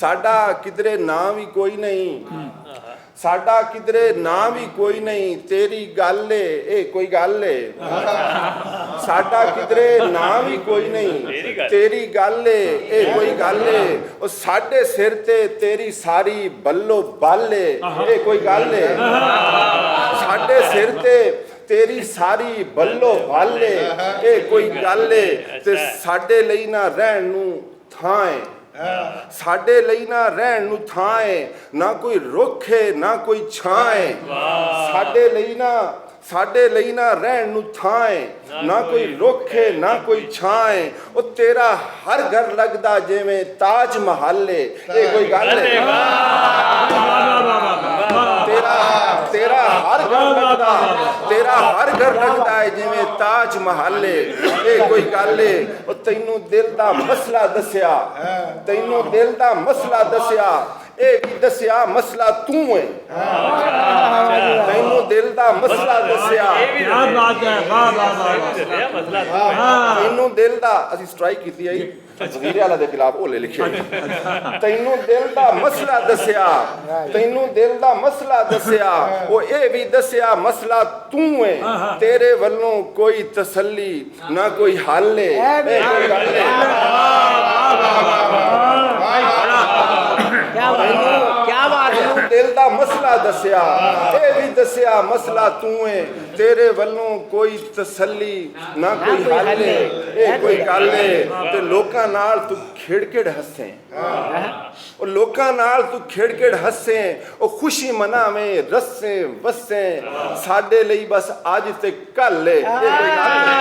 साडा किधरे ना भी कोई नहीं, साडा किधरे ना भी कोई नहीं, तेरी गल है ए कोई गल है। साडा किधरे ना भी कोई नहीं, तेरी गल है ए कोई गल है। ओ साडे सिर ते तेरी सारी बल्लो बल है ए कोई गल है। साडे सिर ते तेरी सारी बल्लो बल है ए कोई गल है। ते साडे लई ना रहन नूं थां है, साडे लई ना रहन नूं थां है, ना कोई रुख है ना कोई छां है। साडे लई ना रहन नूं थां है, ना कोई रुख है ना कोई छां है। ओ तेरा हर घर लगदा जिवें ताज महल है ए कोई गल है। तेरा हर घर लगदा, तेरा हर घर लगदा है जिवें ताज महल है ए कोई गल है। ओ तैनू दिल दा मसला दस्या, तैनू दिल दा मसला दस्या, ए भी दस्या मसला तू है। तैनू दिल दा मसला दस्या, तैनू दिल दा असी स्ट्राइक कीती है वज़ीर आला दे खिलाफ ओले लिखे। तैनू दिल दा मसला दस्या, तैनू दिल दा मसला दस्या, ओ ए भी दस्या मसला तू है। तेरे वल्लों कोई तसल्ली ना कोई हल है। दिल दा मसला दस्या, ए भी दस्या मसला तू है। तेरे वल्लों कोई तसल्ली ना कोई हल है ए कोई गल है। ते लोकां नाल तू खिड़खिड़ हसे, ओ लोकां नाल तू खिड़खिड़ हसे, ओ खुशी मनावे रसे वसे। साडे लई बस अज ते कल है ए कोई गल है।